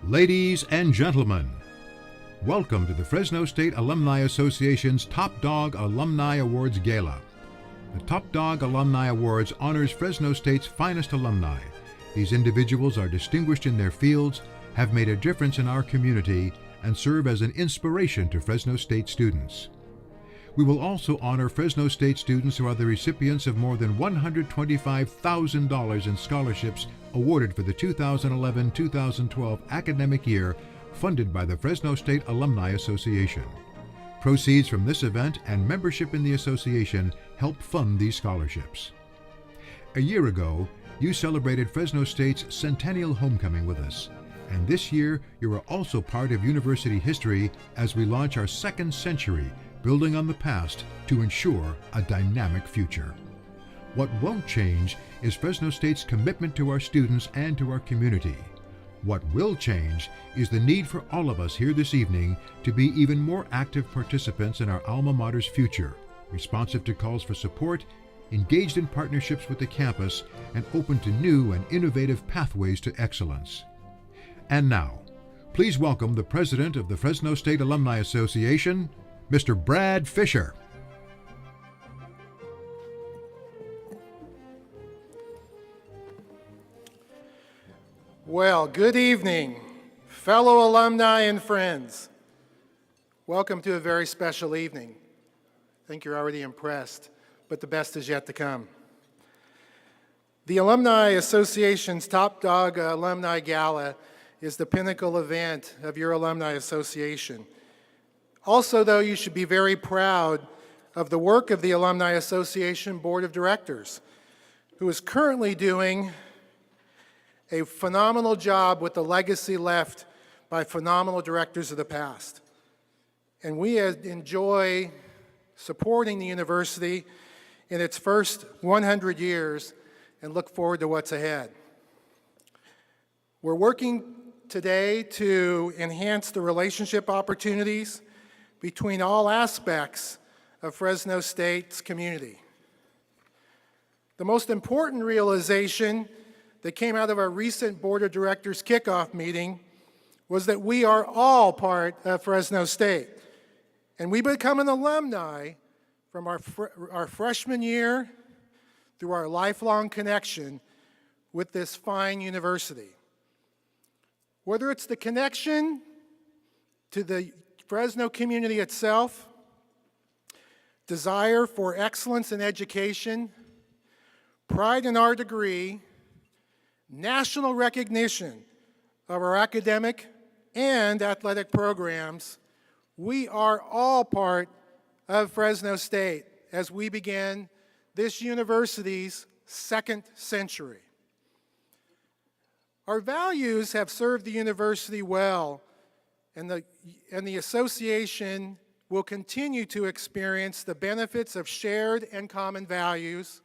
Ladies and gentlemen, welcome to the Fresno State Alumni Association's Top Dog Alumni Awards Gala. The Top Dog Alumni Awards honors Fresno State's finest alumni. These individuals are distinguished in their fields, have made a difference in our community, and serve as an inspiration to Fresno State students. We will also honor Fresno State students who are the recipients of more than $125,000 in scholarships awarded for the 2011-2012 academic year, funded by the Fresno State Alumni Association. Proceeds from this event and membership in the association help fund these scholarships. A year ago, you celebrated Fresno State's centennial homecoming with us. And this year, you are also part of university history as we launch our second century, building on the past to ensure a dynamic future. What won't change is Fresno State's commitment to our students and to our community. What will change is the need for all of us here this evening to be even more active participants in our alma mater's future, responsive to calls for support, engaged in partnerships with the campus, and open to new and innovative pathways to excellence. And now, please welcome the President of the Fresno State Alumni Association, Mr. Brad Fisher. Well, good evening, fellow alumni and friends. Welcome to a very special evening. I think you're already impressed, but the best is yet to come. The Alumni Association's Top Dog Alumni Gala is the pinnacle event of your alumni association. Also, though, you should be very proud of the work of the Alumni Association Board of Directors, who is currently doing a phenomenal job with the legacy left by phenomenal directors of the past. And we enjoy supporting the university in its first 100 years and look forward to what's ahead. We're working today to enhance the relationship opportunities between all aspects of Fresno State's community. The most important realization that came out of our recent Board of Directors kickoff meeting was that we are all part of Fresno State, and we become an alumni from our freshman year through our lifelong connection with this fine university. Whether it's the connection to the Fresno community itself, desire for excellence in education, pride in our degree, national recognition of our academic and athletic programs, we are all part of Fresno State as we begin this university's second century. Our values have served the university well, and the association will continue to experience the benefits of shared and common values.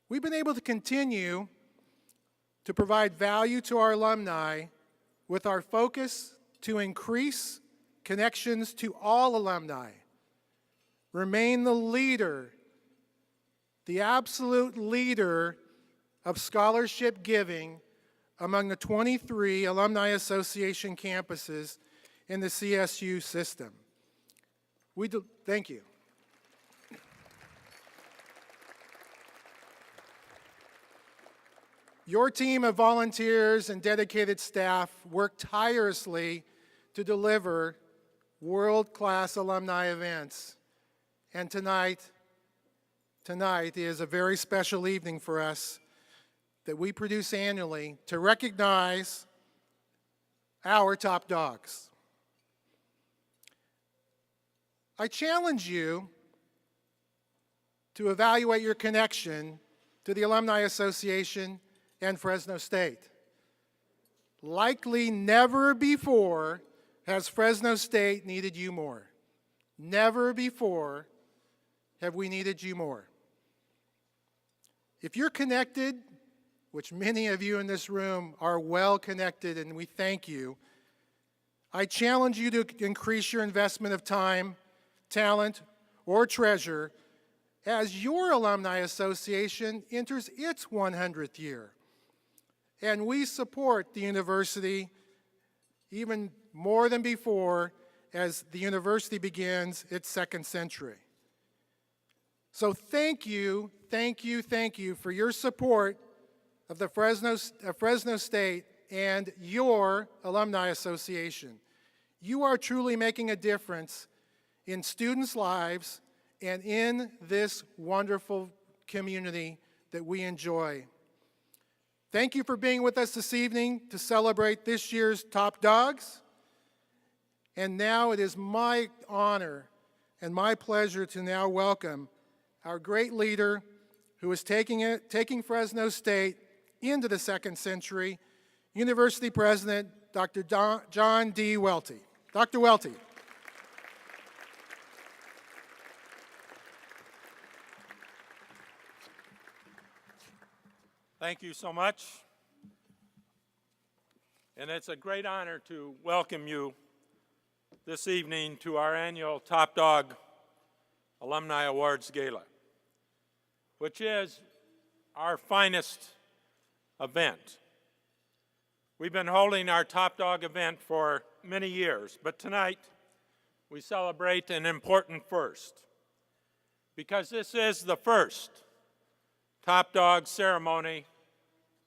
We've been able to continue to provide value to our alumni with our focus to increase connections to all alumni, remain the leader, the absolute leader of scholarship giving among the 23 Alumni Association campuses in the CSU system. Thank you. Your team of volunteers and dedicated staff work tirelessly to deliver world-class alumni events. And tonight is a very special evening for us that we produce annually to recognize our top dogs. I challenge you to evaluate your connection to the Alumni Association and Fresno State. Likely never before has Fresno State needed you more. Never before have we needed you more. If you're connected, which many of you in this room are well connected, and we thank you, I challenge you to increase your investment of time, talent, or treasure as your alumni association enters its 100th year. and we support the university even more than before as the university begins its second century. So thank you for your support of the Fresno State and your Alumni Association. You are truly making a difference in students' lives and in this wonderful community that we enjoy. Thank you for being with us this evening to celebrate this year's Top Dogs. And now it is my honor and my pleasure to now welcome our great leader who is taking Fresno State into the second century, University President Dr. John D. Welty. Dr. Welty. Thank you so much. And it's a great honor to welcome you this evening to our annual Top Dog Alumni Awards Gala, which is our finest event. We've been holding our Top Dog event for many years, but tonight we celebrate an important first, because this is the first Top Dog ceremony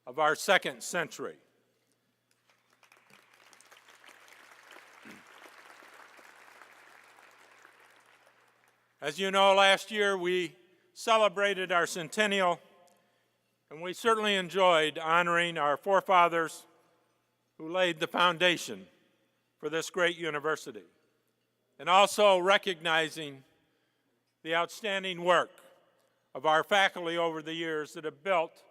of our second century. As you know, last year we celebrated our centennial, and we certainly enjoyed honoring our forefathers who laid the foundation for this great university, and also recognizing the outstanding work of our faculty over the years that have built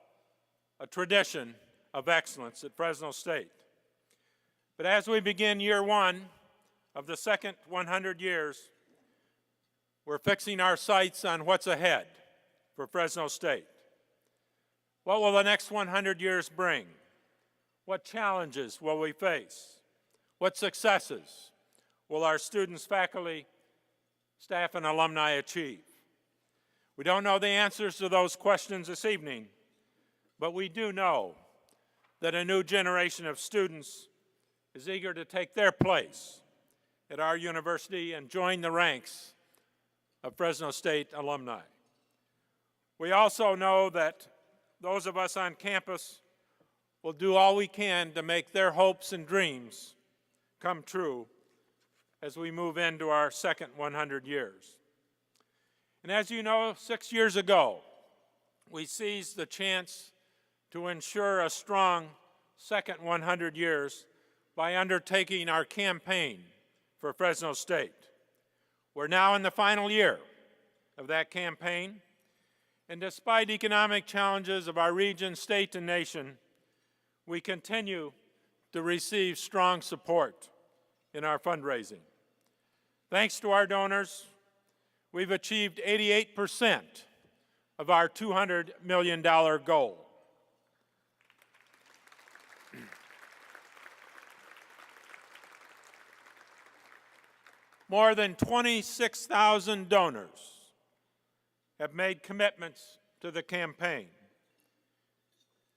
a tradition of excellence at Fresno State. But as we begin year one of the second 100 years, we're fixing our sights on what's ahead for Fresno State. What will the next 100 years bring? What challenges will we face? What successes will our students, faculty, staff, and alumni achieve? We don't know the answers to those questions this evening, but we do know that a new generation of students is eager to take their place at our university and join the ranks of Fresno State alumni. We also know that those of us on campus will do all we can to make their hopes and dreams come true as we move into our second 100 years. And as you know, 6 years ago, we seized the chance to ensure a strong second 100 years by undertaking our campaign for Fresno State. We're now in the final year of that campaign, and despite economic challenges of our region, state, and nation, we continue to receive strong support in our fundraising. Thanks to our donors, we've achieved 88% of our $200 million goal. More than 26,000 donors have made commitments to the campaign.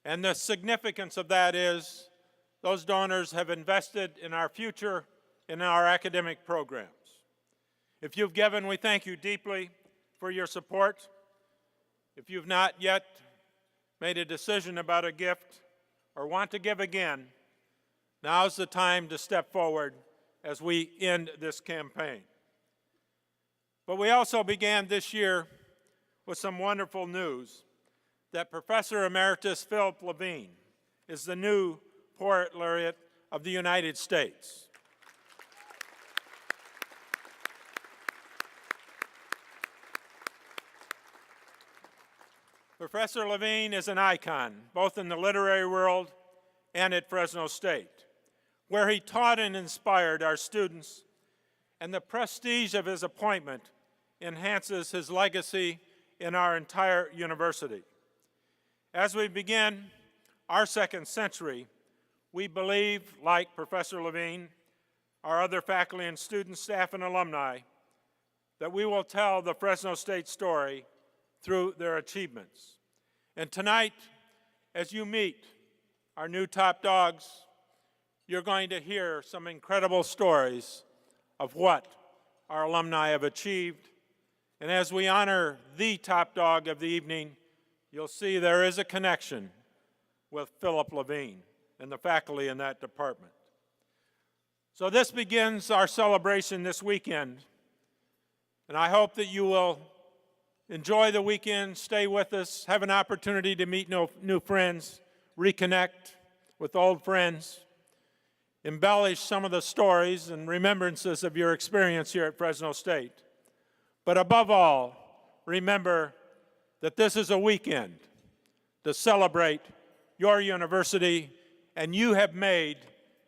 And the significance of that is those donors have invested in our future, in our academic programs. If you've given, we thank you deeply for your support. If you've not yet made a decision about a gift or want to give again, now's the time to step forward as we end this campaign. But we also began this year with some wonderful news that Professor Emeritus Philip Levine is the new Poet Laureate of the United States. Professor Levine is an icon, both in the literary world and at Fresno State, where he taught and inspired our students, and the prestige of his appointment enhances his legacy in our entire university. As we begin our second century, we believe, like Professor Levine, our other faculty and students, staff, and alumni, that we will tell the Fresno State story through their achievements. And tonight, as you meet our new top dogs, you're going to hear some incredible stories of what our alumni have achieved. And as we honor the top dog of the evening, you'll see there is a connection with Philip Levine and the faculty in that department. So this begins our celebration this weekend, and I hope that you will enjoy the weekend, stay with us, have an opportunity to meet new friends, reconnect with old friends, embellish some of the stories and remembrances of your experience here at Fresno State. But above all, remember that this is a weekend to celebrate your university, and you have made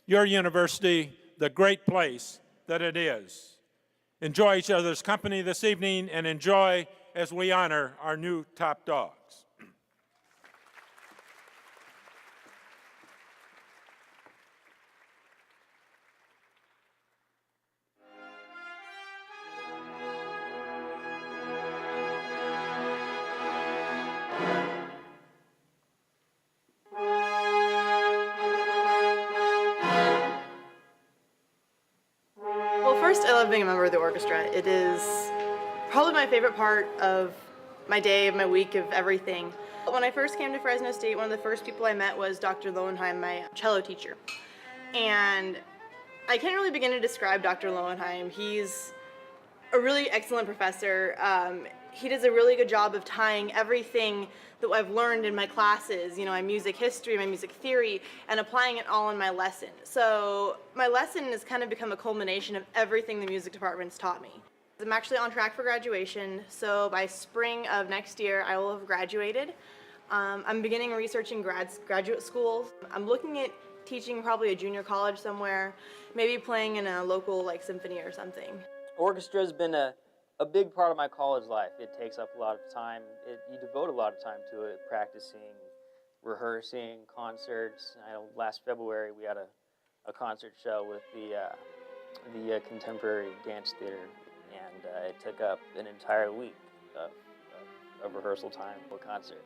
your university the great place that it is. Enjoy each other's company this evening, and enjoy as we honor our new top dogs. Well, first, I love being a member of the orchestra. It is probably my favorite part of my day, of my week, of everything. When I first came to Fresno State, one of the first people I met was Dr. Lowenheim, my cello teacher. And I can't really begin to describe Dr. Lowenheim. He's a really excellent professor. He does a really good job of tying everything that I've learned in my classes, my music history, my music theory, and applying it all in my lesson. So my lesson has kind of become a culmination of everything the music department's taught me. I'm actually on track for graduation, so by spring of next year I will have graduated. I'm beginning researching graduate schools. I'm looking at teaching probably a junior college somewhere, maybe playing in a local symphony or something. Orchestra's been a big part of my college life. It takes up a lot of time. You devote a lot of time to it, practicing, rehearsing, concerts. I know last February we had a concert show with the Contemporary Dance Theater, and it took up an entire week of rehearsal time for a concert.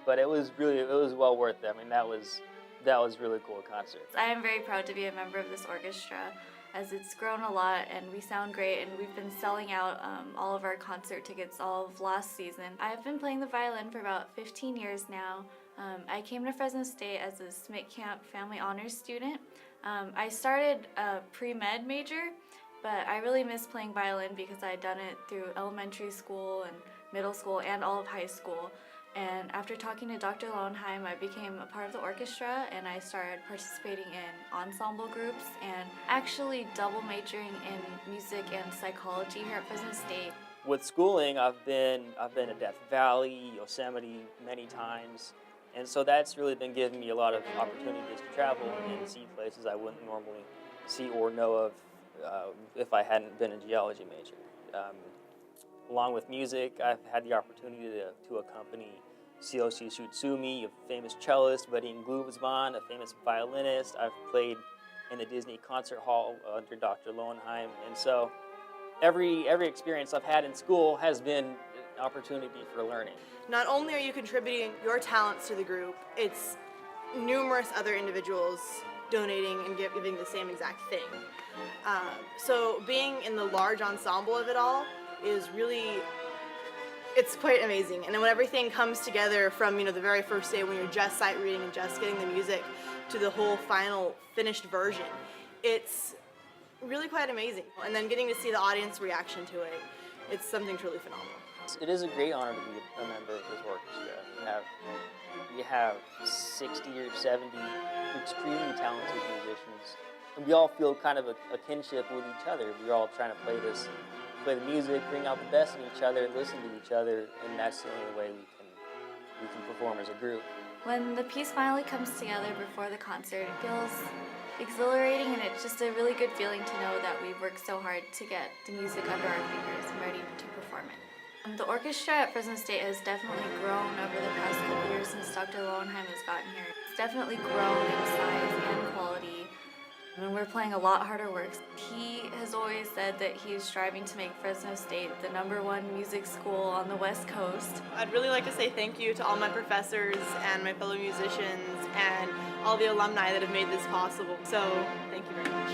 But it was well worth it. I mean, that was really cool concert. I am very proud to be a member of this orchestra, as it's grown a lot and we sound great, and we've been selling out all of our concert tickets all of last season. I've been playing the violin for about 15 years now. I came to Fresno State as a SMIT Camp Family Honors student. I started a pre-med major, but I really miss playing violin because I had done it through elementary school and middle school and all of high school. And after talking to Dr. Lowenheim, I became a part of the orchestra, and I started participating in ensemble groups and actually double majoring in music and psychology here at Fresno State. With schooling, I've been to Death Valley, Yosemite many times, and so that's really been giving me a lot of opportunities to travel and see places I wouldn't normally see or know of if I hadn't been a geology major. Along with music, I've had the opportunity to accompany Kiyoshi Shutsumi, a famous cellist, Vadim Gluzman, a famous violinist. I've played in the Disney Concert Hall under Dr. Lowenheim, and so every experience I've had in school has been an opportunity for learning. Not only are you contributing your talents to the group, it's numerous other individuals donating and giving the same exact thing. So being in the large ensemble of it all is really, it's quite amazing. And then when everything comes together from the very first day when you're just sight reading and just getting the music to the whole final finished version, it's really quite amazing. And then getting to see the audience reaction to it, it's something truly phenomenal. It is a great honor to be a member of this orchestra. You have 60 or 70 extremely talented musicians, and we all feel kind of a kinship with each other. We're all trying to play the music, bring out the best in each other, listen to each other, and that's the only way we can perform as a group. When the piece finally comes together before the concert, it feels exhilarating, and it's just a really good feeling to know that we've worked so hard to get the music under our fingers and ready to perform it. The orchestra at Fresno State has definitely grown over the past couple years since Dr. Lowenheim has gotten here. It's definitely grown in size and quality. and we're playing a lot harder work. He has always said that he is striving to make Fresno State the #1 music school on the West Coast. I'd really like to say thank you to all my professors and my fellow musicians and all the alumni that have made this possible. So, thank you very much.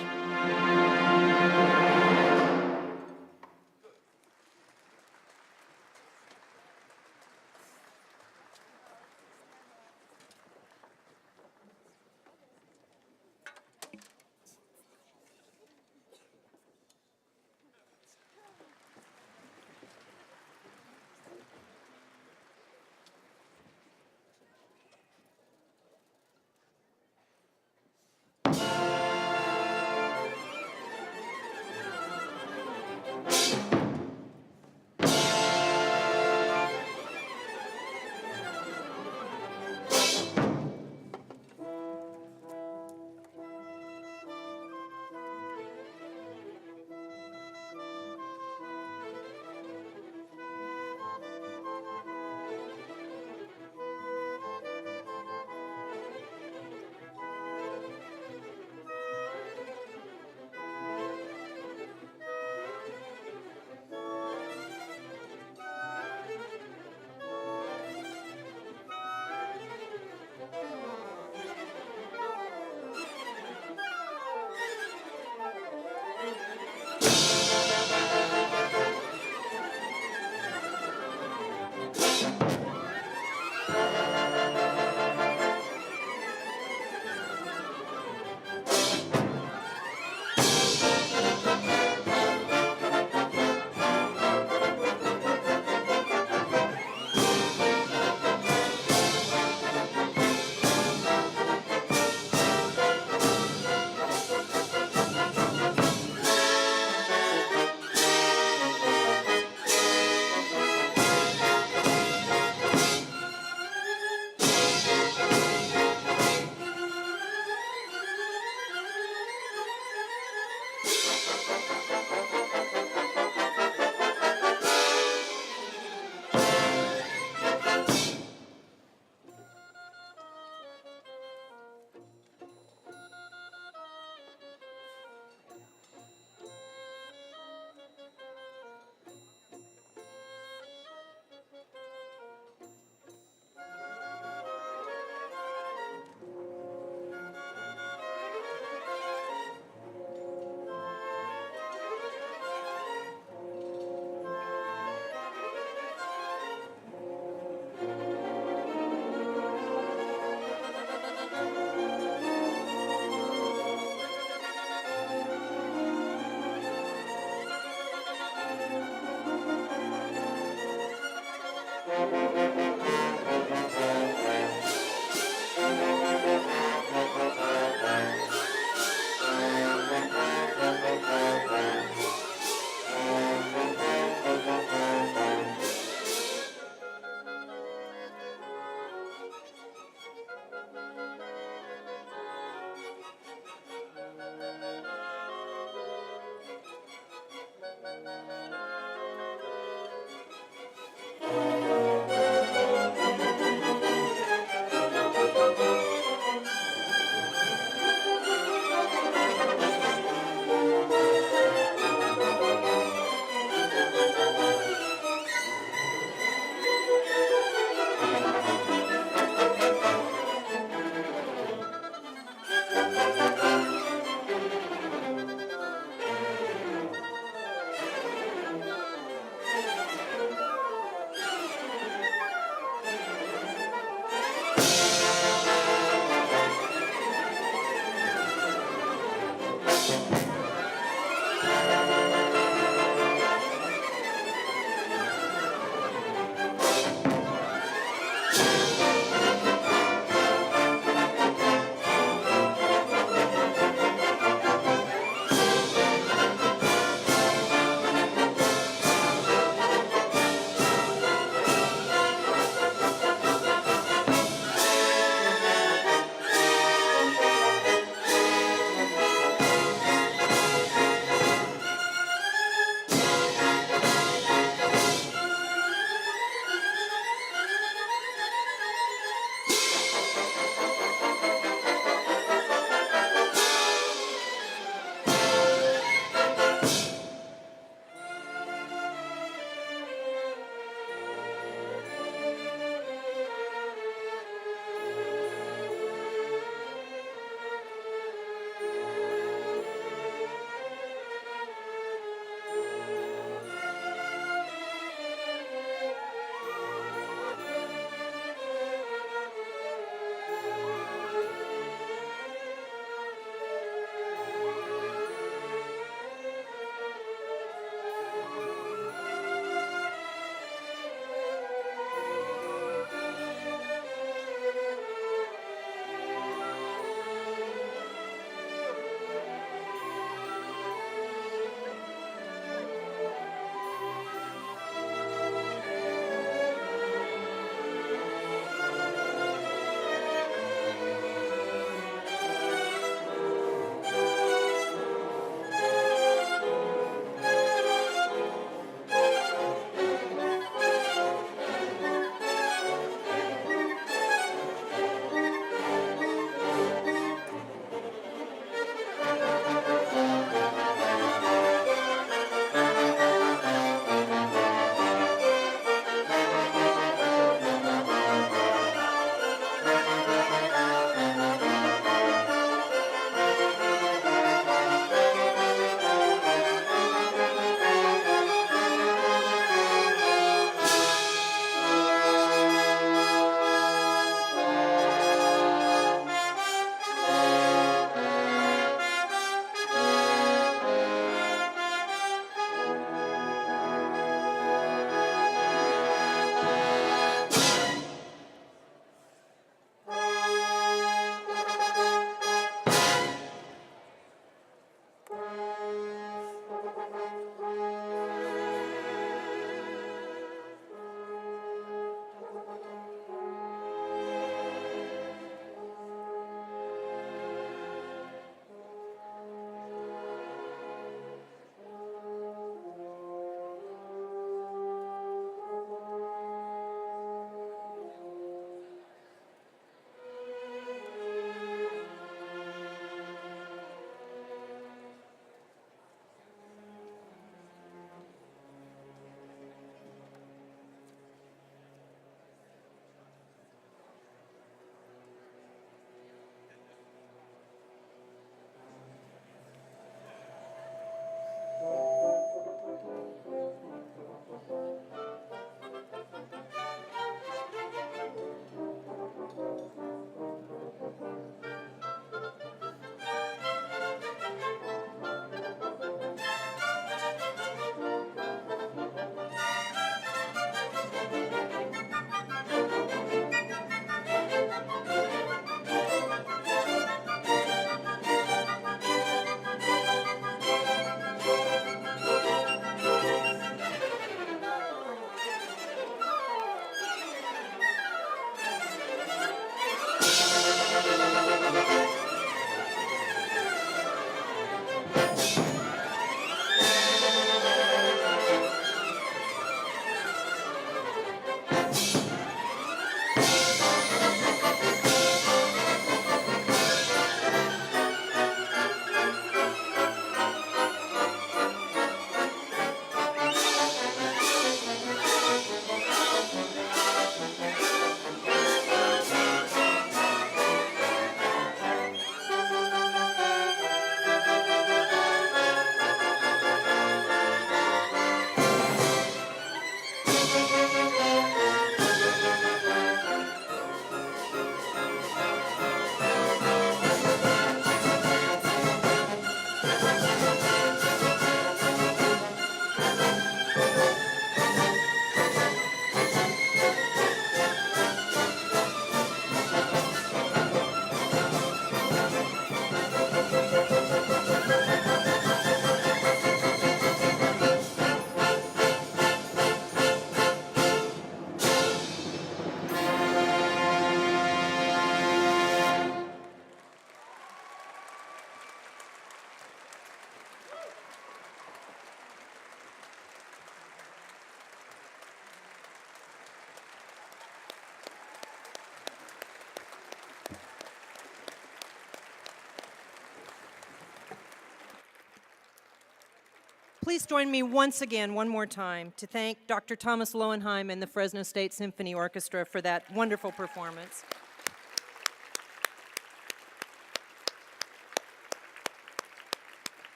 please join me once again, one more time, to thank Dr. Thomas Lowenheim and the Fresno State Symphony Orchestra for that wonderful performance.